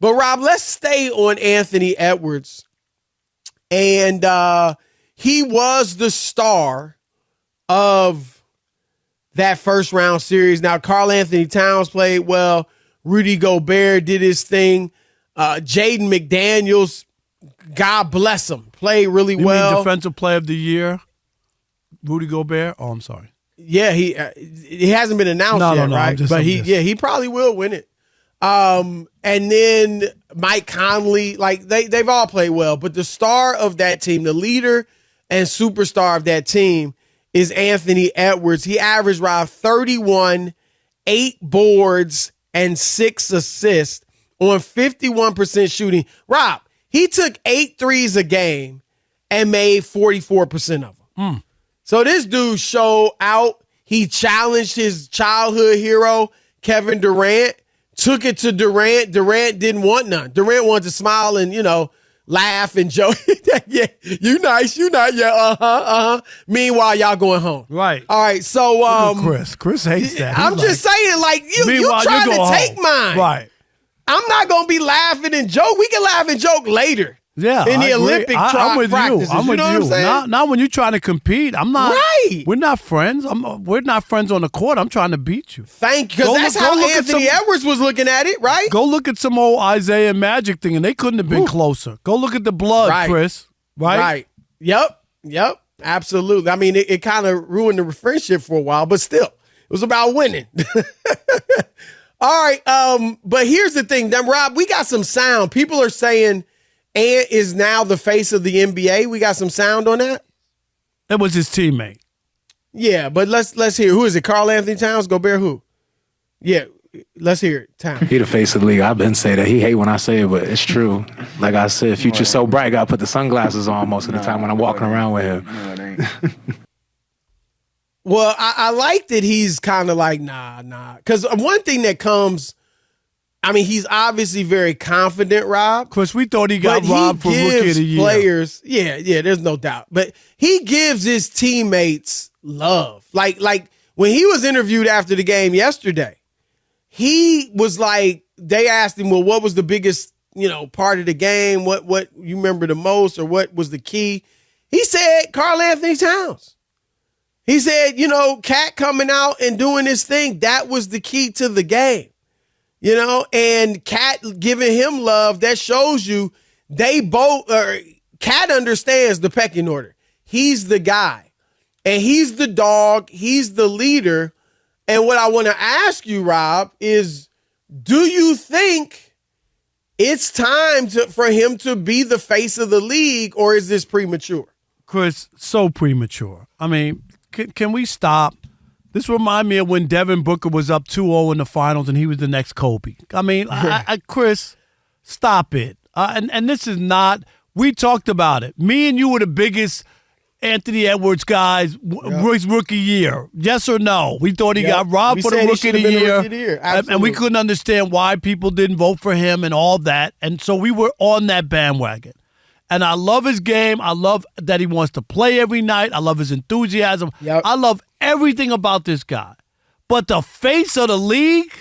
But, Rob, let's stay on Anthony Edwards. And he was the star of that first-round series. Now, Karl Anthony Towns played well. Rudy Gobert did his thing. Jaden McDaniels, God bless him, played really well. You mean Defensive Player of the Year, Rudy Gobert? Oh, I'm sorry. Yeah, he hasn't been announced yet, right? But he probably will win it. And then Mike Conley, like they've all played well, but the star of that team, the leader and superstar of that team is Anthony Edwards. He averaged around 31, 8 boards, and 6 assists on 51% shooting. Rob, he took 8 threes a game and made 44% of them. So this dude showed out. He challenged his childhood hero, Kevin Durant, took it to Durant. Durant didn't want none. Durant wanted to smile and, laugh and joke. Yeah, you nice, yeah, Meanwhile, y'all going home. Right. All right, so Chris hates that. I'm just saying, like, you trying to take mine. Right. I'm not going to be laughing and joke. We can laugh and joke later. Yeah, in the Olympic I'm with practices. you. I'm with you. Not when you're trying to compete. I'm not. Right. We're not friends. We're not friends on the court. I'm trying to beat you. Thank you. Because that's how Anthony Edwards was looking at it, right? Go look at some old Isaiah Magic thing, and they couldn't have been closer. Go look at the blood, Chris. Right? Yep. Absolutely. I mean, it kind of ruined the friendship for a while, but still, it was about winning. All right. But here's the thing. Then, Rob, we got some sound. People are saying Ant is now the face of the NBA. We got some sound on that? That was his teammate. Yeah, but let's hear. Who is it? Karl Anthony Towns? Gobert who? Yeah, let's hear it. Towns. He the face of the league. I've been saying that. He hate when I say it, but it's true. Like I said, future's so bright, I got to put the sunglasses on most of the time when I'm walking around with him. No, it ain't. Well, I like that he's kind of like, nah. Because one thing that comes, I mean, he's obviously very confident, Rob. Because we thought he got robbed for Rookie of the Year. Players, yeah, there's no doubt. But he gives his teammates love. Like when he was interviewed after the game yesterday, he was like, they asked him, well, what was the biggest, part of the game? What you remember the most, or what was the key? He said Karl Anthony Towns. He said, Cat coming out and doing his thing, that was the key to the game. And Cat giving him love, that shows you they both, Cat understands the pecking order. He's the guy, and he's the dog, he's the leader. And what I want to ask you, Rob, is do you think it's time for him to be the face of the league, or is this premature? Chris, so premature. I mean, can we stop? This reminds me of when Devin Booker was up 2-0 in the finals and he was the next Kobe. I mean, Chris, stop it. And this is not – we talked about it. Me and you were the biggest Anthony Edwards guys, rookie year. Yes or no? We thought he got robbed for the rookie of the year. And we couldn't understand why people didn't vote for him and all that. And so we were on that bandwagon. And I love his game. I love that he wants to play every night. I love his enthusiasm. Yep. I love everything about this guy. But the face of the league,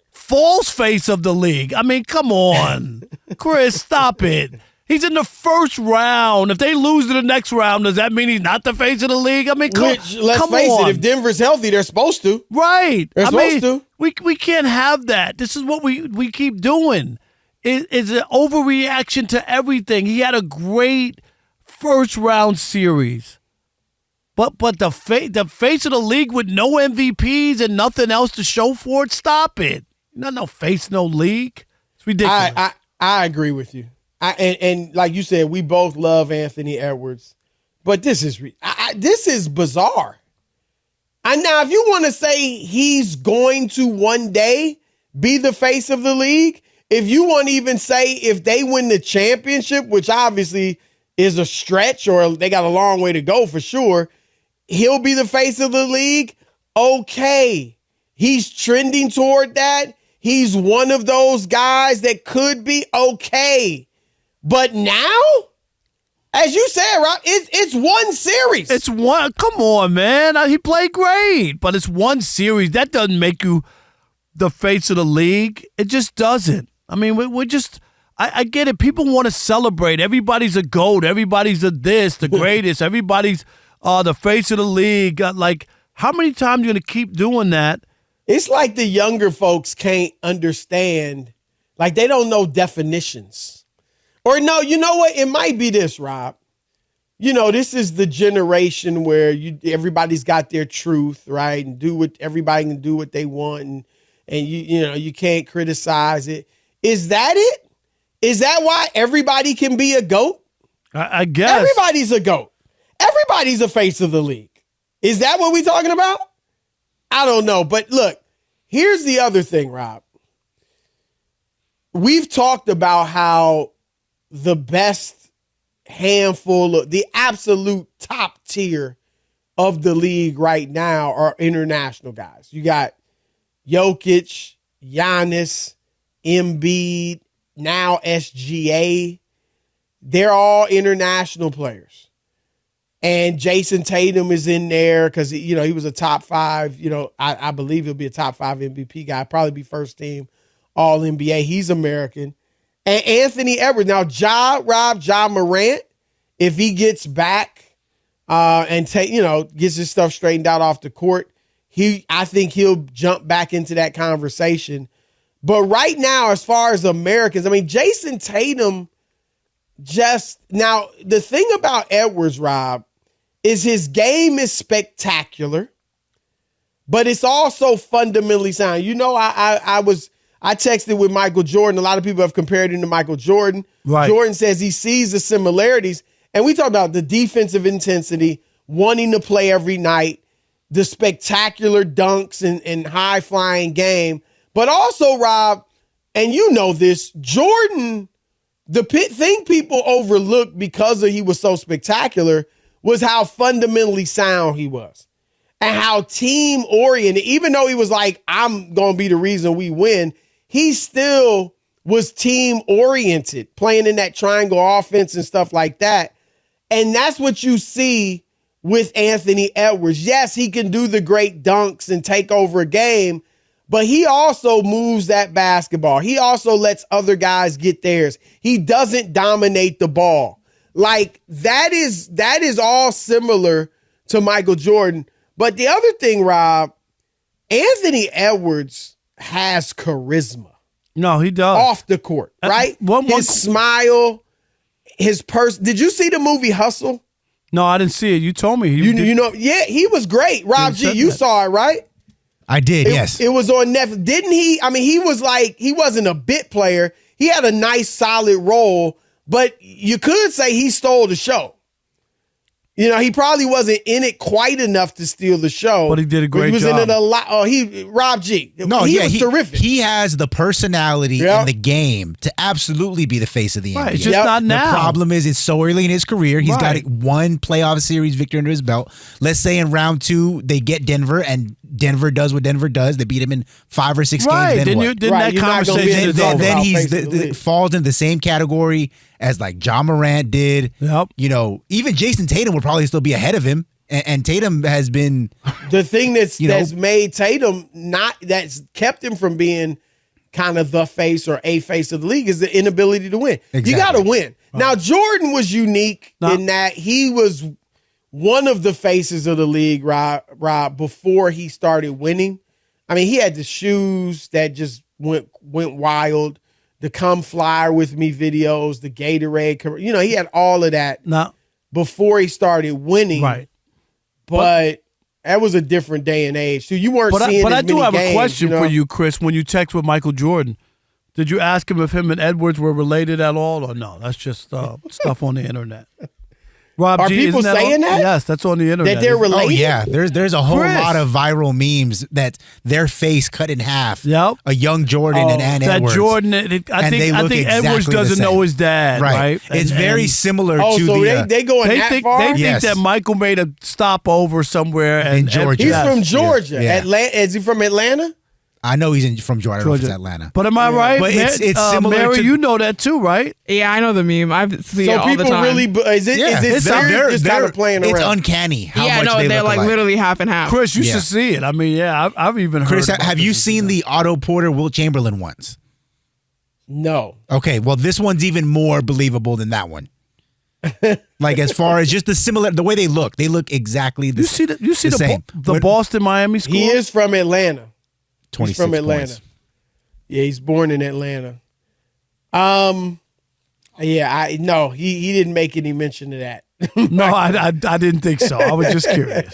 false face of the league. I mean, come on. Chris, stop it. He's in the first round. If they lose to the next round, does that mean he's not the face of the league? I mean, let's face it, if Denver's healthy, they're supposed to. Right. They're supposed to. We can't have that. This is what we keep doing. It's an overreaction to everything. He had a great first-round series. But the face of the league with no MVPs and nothing else to show for it, stop it. No face, no league. It's ridiculous. I agree with you. And like you said, we both love Anthony Edwards. But this is bizarre. And now, if you want to say he's going to one day be the face of the league, if you want to even say if they win the championship, which obviously is a stretch or they got a long way to go for sure, he'll be the face of the league. Okay. He's trending toward that. He's one of those guys that could be okay. But now, as you said, Rob, it's one series. It's one. Come on, man. He played great, but it's one series. That doesn't make you the face of the league. It just doesn't. I mean, we're just. I get it. People want to celebrate. Everybody's a GOAT. Everybody's a this, the greatest. Everybody's the face of the league. Like, how many times are you going to keep doing that? It's like the younger folks can't understand. Like, they don't know definitions. Or no, you know what? It might be this, Rob. You know, this is the generation where everybody's got their truth, right? And everybody can do what they want, and you can't criticize it. Is that it? Is that why everybody can be a GOAT? I guess. Everybody's a GOAT. Everybody's a face of the league. Is that what we're talking about? I don't know. But look, here's the other thing, Rob. We've talked about how the best handful, the absolute top tier of the league right now are international guys. You got Jokic, Giannis, Embiid, now SGA. They're all international players. And Jason Tatum is in there because, he was a top 5. I believe he'll be a top 5 MVP guy, probably be first team All NBA. He's American. And Anthony Edwards. Now, Ja Morant, if he gets back and gets his stuff straightened out off the court, I think he'll jump back into that conversation. But right now, as far as Americans, I mean, Jason Tatum now, the thing about Edwards, Rob, is his game is spectacular, but it's also fundamentally sound. I texted with Michael Jordan. A lot of people have compared him to Michael Jordan. Right. Jordan says he sees the similarities. And we talk about the defensive intensity, wanting to play every night, the spectacular dunks and high-flying game. But also, Rob, and you know this, Jordan, the thing people overlooked because he was so spectacular was how fundamentally sound he was and how team-oriented. Even though he was like, I'm going to be the reason we win, he still was team-oriented, playing in that triangle offense and stuff like that. And that's what you see with Anthony Edwards. Yes, he can do the great dunks and take over a game, but he also moves that basketball. He also lets other guys get theirs. He doesn't dominate the ball. Like, that is all similar to Michael Jordan. But the other thing, Rob, Anthony Edwards has charisma. No, he does. Off the court, right? His smile, his person. Did you see the movie Hustle? No, I didn't see it. You told me. Yeah, he was great. Rob G, you saw it, right? I did, yes. It was on Netflix. Didn't he? I mean, he was like, he wasn't a bit player. He had a nice, solid role, but you could say he stole the show. He probably wasn't in it quite enough to steal the show. But he did a great job. He was in it a lot. Oh, Rob G. No, he was terrific. He has the personality in the game to absolutely be the face of the NBA. It's just not now. The problem is it's so early in his career. He's got one playoff series victory under his belt. Let's say in round 2, they get Denver, and Denver does what Denver does. They beat him in 5 or 6 games. Then what? That conversation is over. Then he falls into the same category as like Ja Morant did. Yep. Even Jason Tatum would probably still be ahead of him. And Tatum has been the thing that's made Tatum that's kept him from being kind of the face or a face of the league is the inability to win. Exactly. You got to win. Right. Now, Jordan was unique in that he was one of the faces of the league, Rob, before he started winning. I mean, he had the shoes that just went wild, the Come Fly With Me videos, the Gatorade. He had all of that before he started winning. Right. But that was a different day and age. So you weren't seeing But as I do many have games, a question for you, Chris. When you text with Michael Jordan, did you ask him if him and Edwards were related at all, or no? That's just stuff on the internet. Rob Are G, people saying that? Yes, that's on the internet. That they're related? Oh, yeah. There's a whole lot of viral memes that their face cut in half. Yep. A young Jordan and Edwards. Jordan, I think Edwards doesn't know his dad, right? It's very similar to so the... they going that far? They think that Michael made a stopover somewhere in Georgia. He's from Georgia. Yeah. Is he from Atlanta? I know he's from Georgia. I don't know if it's Atlanta. But am I right? But it's similar Mary, to... you know that too, right? Yeah, I know the meme. I see it all the time. So people really... Is it serious? Just kind of playing around? It's uncanny how much they're look like literally half and half. Chris, you should see it. I mean, I've even heard Chris, have you seen the Otto Porter, Wilt Chamberlain ones? No. Okay, well, this one's even more believable than that one. Like as far as just the way they look exactly the same. You see the Boston Miami score? He is from Atlanta. 26 He's from Atlanta. points. Yeah, he's born in Atlanta. Yeah, he didn't make any mention of that. No, I didn't think so. I was just curious.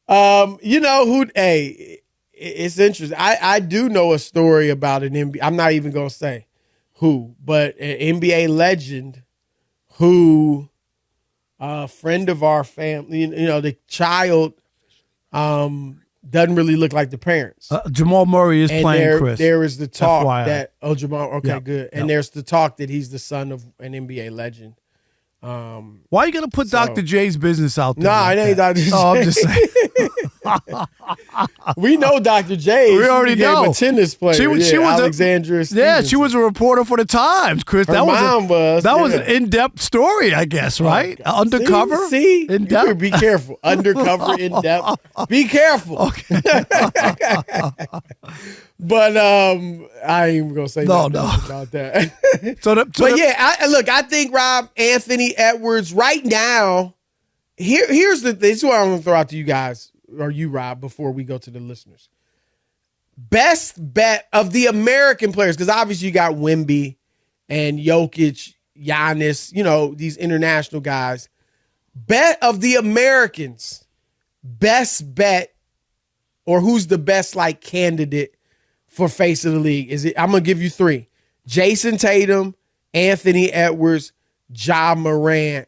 You know who? Hey, it's interesting. I do know a story about an NBA. I'm not even gonna say who, but an NBA legend who, a friend of our family. You know, the child doesn't really look like the parents. Jamal Murray is playing, Chris. There is the talk FYI. that Jamal. Okay, good. And there's the talk that he's the son of an NBA legend. Why are you gonna put Dr. J's business out there? Nah, it ain't Dr. J. Oh, I'm just saying. We know Dr. J. We already know. A tennis player. She was Alexandria. Yeah, she was a reporter for the Times, Chris. Her mom was. That was an in-depth story, I guess, right? Undercover. See? In-depth. Be careful. Undercover, in-depth. Be careful. Okay. But I ain't even gonna say nothing about that. I think Rob, Anthony Edwards right now. Here's the thing. This is what I'm gonna throw out to you guys, or you, Rob, before we go to the listeners. Best bet of the American players, because obviously you got Wemby and Jokic, Giannis, you know, these international guys. Bet of the Americans, best bet, or who's the best like candidate for face of the league? Is it? I'm gonna give you three: Jason Tatum, Anthony Edwards, Ja Morant.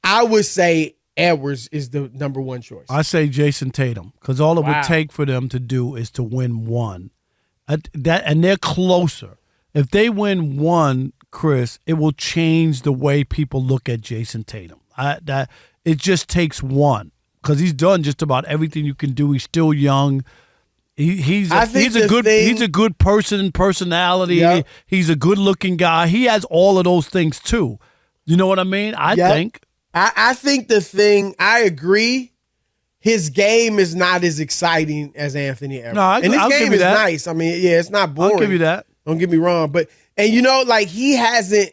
I would say Edwards is the number one choice. I say Jason Tatum, because all it would take for them to do is to win one. And they're closer. If they win one, Chris, it will change the way people look at Jason Tatum. It just takes one, because he's done just about everything you can do. He's still young. He's a good personality. Yep. He's a good looking guy. He has all of those things too. You know what I mean? I think I agree. His game is not as exciting as Anthony Edwards. No, and his game is nice. I mean, yeah, it's not boring. I'll give you that. Don't get me wrong. And you know, like he hasn't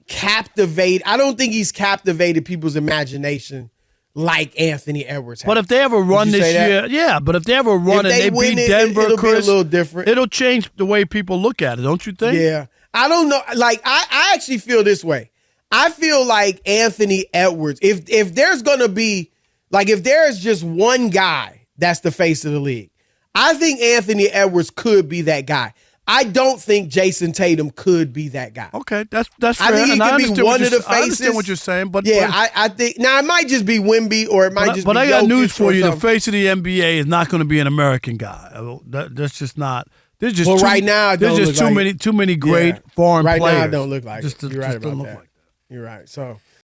captivated. I don't think he's captivated people's imagination like Anthony Edwards has. But if they ever run this year, but if they ever run and they beat Denver, it'll Chris, be a little different. It'll change the way people look at it, don't you think? Yeah. I don't know. Like, I actually feel this way. I feel like Anthony Edwards, if there's going to be, like, if there's just one guy that's the face of the league, I think Anthony Edwards could be that guy. I don't think Jason Tatum could be that guy. Okay, that's fair. I think he could be one of the faces. I understand what you're saying, but I think now it might just be Wemby or it might just be. But I got Jokic news for you: something. the face of the NBA is not going to be an American guy. That's just not. There's just right now. There's just too many great foreign players. Right now, it don't look like it. You're right about that. You're right. So.